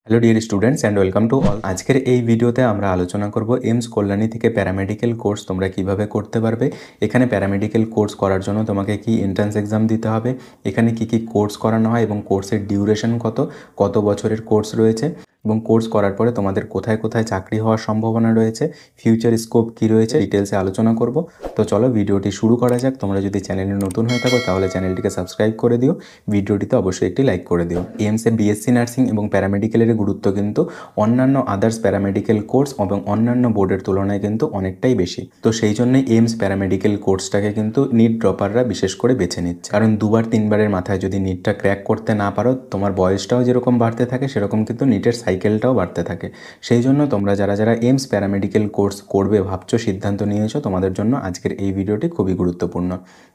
Hello dear students and welcome to all. আজকের এই ভিডিওতে আমরা আলোচনা করব এইমস কল্যাণী থেকে প্যারামেডিক্যাল কোর্স তোমরা কিভাবে করতে পারবে। এখানে প্যারামেডিক্যাল কোর্স করার জন্য তোমাকে কি এন্ট্রান্স এক্সাম দিতে হবে, এখানে কি কি কোর্স করানো হয় এবং কোর্সের ডিউরেশন কত, কত বছরের কোর্স রয়েছে এবং কোর্স করার পরে তোমাদের কোথায় কোথায় চাকরি হওয়ার সম্ভাবনা রয়েছে, ফিউচার স্কোপ কী রয়েছে, ডিটেলসে আলোচনা করব। তো চলো ভিডিওটি শুরু করা যাক। তোমরা যদি চ্যানেলে নতুন হয়ে থাকো তাহলে চ্যানেলটিকে সাবস্ক্রাইব করে দিও, ভিডিওটিতে অবশ্যই একটি লাইক করে দিও। এইমসে বিএসসি নার্সিং এবং প্যারামেডিক্যালের গুরুত্ব কিন্তু অন্যান্য আদার্স প্যারামেডিক্যাল কোর্স এবং অন্যান্য বোর্ডের তুলনায় কিন্তু অনেকটাই বেশি। তো সেই জন্যই এইমস প্যারামেডিক্যাল কোর্সটাকে কিন্তু নিট ড্রপাররা বিশেষ করে বেছে নিচ্ছে, কারণ দুবার তিনবারের মাথায় যদি নিটটা ক্র্যাক করতে না পারো, তোমার বয়সটাও যেরকম বাড়তে থাকে সেরকম কিন্তু নিটের সাইকেলটাও বাড়তে থাকে। সেই জন্য তোমরা যারা যারা এইমস প্যারামেডিক্যাল কোর্স করবে ভাবছো, সিদ্ধান্ত নিয়েছো, তোমাদের জন্য আজকের এই ভিডিওটি খুবই গুরুত্বপূর্ণ।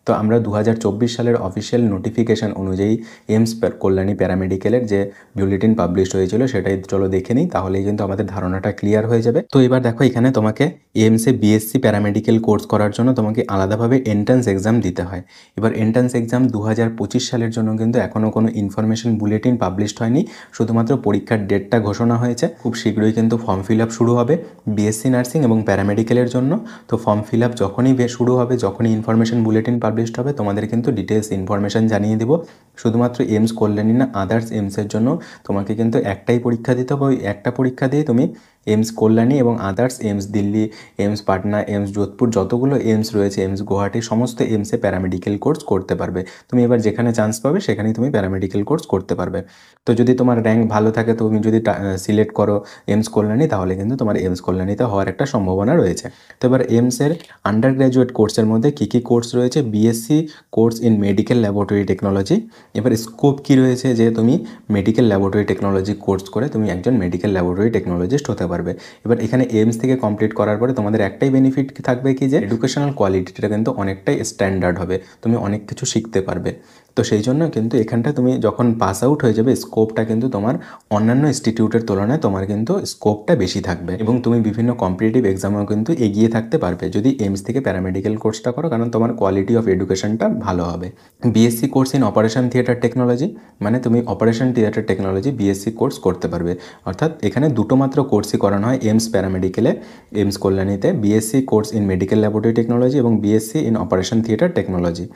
তো আমরা 2024 সালের অফিসিয়াল নোটিফিকেশন অনুযায়ী এইমস কল্যাণী প্যারামেডিক্যালের যে বুলেটিন পাবলিশ হয়েছিল সেটাই চলো দেখে নিই, তাহলেই কিন্তু আমাদের ধারণাটা ক্লিয়ার হয়ে যাবে। তো এবার দেখো, এখানে তোমাকে এইমসে বিএসসি প্যারামেডিক্যাল কোর্স করার জন্য তোমাকে আলাদাভাবে এন্ট্রান্স এক্সাম দিতে হয়। এবার এন্ট্রান্স এক্সাম 2025 সালের জন্য কিন্তু এখনও কোনো ইনফরমেশন বুলেটিন পাবলিশড হয়নি, শুধুমাত্র পরীক্ষার ডেটটা ঘোষণা হয়েছে। খুব শীঘ্রই কিন্তু ফর্ম ফিল আপ শুরু হবে বিএসসি নার্সিং এবং প্যারামেডিক্যালের জন্য। তো ফর্ম ফিল আপ যখনই শুরু হবে, যখনই ইনফরমেশন বুলেটিন পাবলিশড হবে, তোমাদের কিন্তু ডিটেলস ইনফরমেশান জানিয়ে দেবো। শুধুমাত্র এইমস কল্যাণী না, আদার্স এইমসের জন্য তোমাকে কিন্তু একটাই পরীক্ষা দিতে হবে। ওই একটা পরীক্ষা দিয়ে তুমি এইমস কল্যাণী এবং আদার্স এইমস দিল্লি, এইমস পাটনা, এইমস যোধপুর, যতগুলো এইমস রয়েছে, এইমস গুয়াহাটি, সমস্ত এইমসে প্যারামেডিক্যাল কোর্স করতে পারবে। তুমি এবার যেখানে চান্স পাবে সেখানেই তুমি প্যারামেডিক্যাল কোর্স করতে পারবে। তো যদি তোমার র্যাঙ্ক ভালো থাকে, তুমি যদি সিলেক্ট করো এইমস কল্যাণী, তাহলে কিন্তু তোমার এইমস কল্যাণীতে হওয়ার একটা সম্ভাবনা রয়েছে। তো এবার এইমসের আন্ডার গ্র্যাজুয়েট কোর্সের মধ্যে কী কী কোর্স রয়েছে? BSc course in medical laboratory technology. এবার স্কোপ কী রয়েছে, যে তুমি মেডিকেল ল্যাবরেটরি টেকনোলজি কোর্স করে তুমি একজন মেডিকেল ল্যাবরেটরি টেকনোলজিস্ট হতে পারবে। এবার এখানে এইমস থেকে কমপ্লিট করার পরে তোমাদের একটাই বেনিফিট থাকবে কি, যে এডুকেশনাল কোয়ালিটিটা কিন্তু অনেকটাই স্ট্যান্ডার্ড হবে, তুমি অনেক কিছু শিখতে পারবে। তো সেই জন্য কিন্তু এখানটা তুমি যখন পাস আউট হয়ে যাবে, স্কোপটা কিন্তু তোমার অন্যান্য ইনস্টিটিউটের তুলনায় তোমার কিন্তু স্কোপটা বেশি থাকবে এবং তুমি বিভিন্ন কম্পিটিটিভ এক্সামেও কিন্তু এগিয়ে থাকতে পারবে যদি এইমস থেকে প্যারামেডিক্যাল কোর্সটা করো, কারণ তোমার কোয়ালিটি অফ এডুকেশনটা ভালো হবে। BSc course in operation theatre technology, মানে তুমি operation theatre technology BSc course করতে পারবে। অর্থাৎ এখানে দুটো মাত্র কোর্সই করানো হয় এইমস প্যারামেডিক্যালে, এইমস কল্যাণীতে। BSc course in medical laboratory technology এবং BSc in operation theatre technology.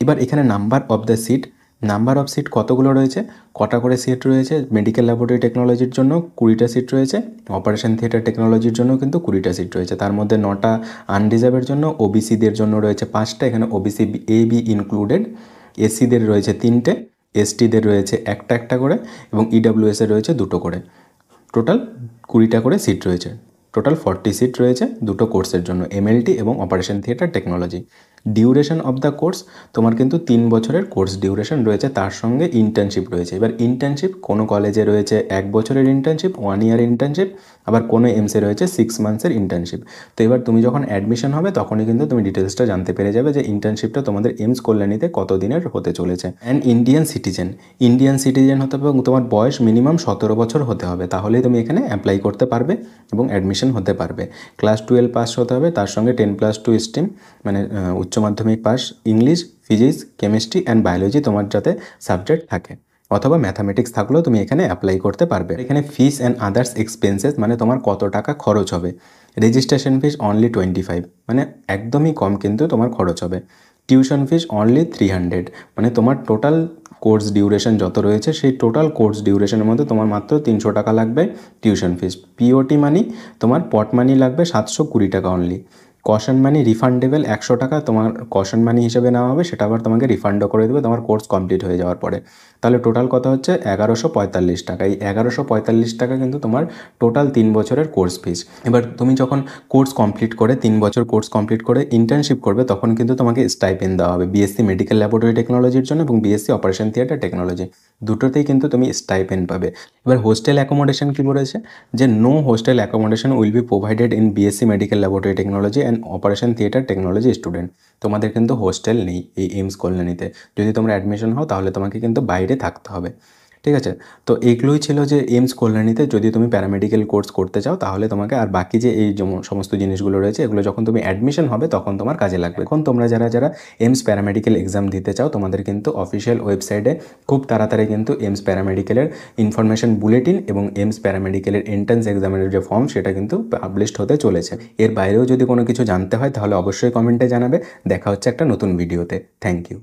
এবার এখানে number of the seat, number of seat কতগুলো রয়েছে, কটা করে সিট রয়েছে? মেডিকেল ল্যাবরেটরি টেকনোলজির জন্য 20টা সিট রয়েছে, অপারেশন থিয়েটার টেকনোলজির জন্য কিন্তু 20টা সিট রয়েছে। তার মধ্যে 9টা আনরিজার্ভের জন্য, ওবিসিদের জন্য রয়েছে 5টা, এখানে ওবিসি এ বি ইনক্লুডেড। এসসিদের রয়েছে 3টে, এসটিদের রয়েছে একটা একটা করে এবং ইডাব্লিউএসের রয়েছে 2টো করে। টোটাল 20টা করে সিট রয়েছে। টোটাল 40 সিট রয়েছে দুটো কোর্সের জন্য, এমএলটি এবং operation theatre technology. Duration of the course তোমার কিন্তু 3 বছরের কোর্স ডিউরেশন রয়েছে, তার সঙ্গে ইন্টার্নশিপ রয়েছে। এবার ইন্টার্নশিপ কোনো কলেজে রয়েছে 1 বছরের ইন্টার্নশিপ, 1 ইয়ার ইন্টার্নশিপ, আবার কোনো এমসে রয়েছে 6 মান্থসের ইন্টার্নশিপ। তো এবার তুমি যখন অ্যাডমিশন হবে তখনই কিন্তু তুমি ডিটেলসটা জানতে পেরে যাবে যে ইন্টার্নশিপটা তোমাদের এইমস কল্যাণীতে কত দিনের হতে চলেছে। And Indian citizen, Indian citizen হতে হবে এবং তোমার বয়স মিনিমাম 17 বছর হতে হবে, তাহলেই তুমি এখানে অ্যাপ্লাই করতে পারবে এবং অ্যাডমিশন হতে পারবে। ক্লাস 12 পাস হতে হবে, তার সঙ্গে 10+2 স্ট্রিম, মানে উচ্চ মাধ্যমিক pass, English, physics, chemistry and biology তোমার যাতে সাবজেক্ট থাকে, অথবা ম্যাথামেটিক্স থাকলেও তুমি এখানে অ্যাপ্লাই করতে পারবে। এখানে ফিস অ্যান্ড আদার্স এক্সপেন্সেস, মানে তোমার কত টাকা খরচ হবে। রেজিস্ট্রেশন ফিস অনলি 25, মানে একদমই কম কিন্তু তোমার খরচ হবে। টিউশন ফিস অনলি 300, মানে তোমার টোটাল কোর্স ডিউরেশন যত রয়েছে সেই টোটাল কোর্স ডিউরেশনের মধ্যে তোমার মাত্র 300 টাকা লাগবে টিউশন ফিস। পিওটি মানি, তোমার পট মানি লাগবে 720 টাকা অনলি। কশন মানি রিফান্ডেবল 100 টাকা তোমার কশন মানি হিসেবে নেওয়া হবে, সেটা আবার তোমাকে রিফান্ডও করে দেবে তোমার কোর্স কমপ্লিট হয়ে যাওয়ার পরে। তাহলে টোটাল কত হচ্ছে 1145 টাকা। এই 1145 টাকা কিন্তু তোমার টোটাল 3 বছরের কোর্স ফিস। এবার তুমি যখন কোর্স কমপ্লিট করে 3 বছর কোর্স কমপ্লিট করে ইন্টার্নশিপ করবে, তখন কিন্তু তোমাকে স্টাইপেন্ড দেওয়া হবে বিএসসি মেডিকেল ল্যাবরেটরি টেকনোলজির জন্য এবং বিএসসি অপারেশন থিয়েটার টেকনোলজি, দুটোতেই কিন্তু তুমি স্টাইপেন্ড পাবে। এবার হোস্টেল অ্যাকোমোডেশন কী বলেছে, যে no hostel accommodation will be provided in BSc medical laboratory technology and operation theatre technology student. তোমাদের কিন্তু হোস্টেল নেই এই এইমস কল্যাণীতে। যদি তোমরা অ্যাডমিশন হও তাহলে তোমাকে কিন্তু বাইরে থাকতে হবে। ঠিক আছে? তো এইগুলোই ছিল যে এইমস কল্যাণীতে যদি তুমি প্যারামেডিক্যাল কোর্স করতে চাও তাহলে তোমাকে, আর বাকি যে এই সমস্ত জিনিসগুলো রয়েছে এগুলো যখন তুমি অ্যাডমিশন হবে তখন তোমার কাজে লাগবে। এখন তোমরা যারা এইমস প্যারামেডিক্যাল এক্সাম দিতে চাও তোমাদের কিন্তু অফিসিয়াল ওয়েবসাইটে খুব তাড়াতাড়ি কিন্তু এইমস প্যারামেডিক্যালের ইনফরমেশন বুলেটিন এবং এইমস প্যারামেডিক্যালের এন্ট্রান্স এক্সামের যে ফর্ম সেটা কিন্তু পাবলিশড হতে চলেছে। এর বাইরেও যদি কোনো কিছু জানতে হয় তাহলে অবশ্যই কমেন্টে জানাবে। দেখা হচ্ছে একটা নতুন ভিডিওতে। Thank you.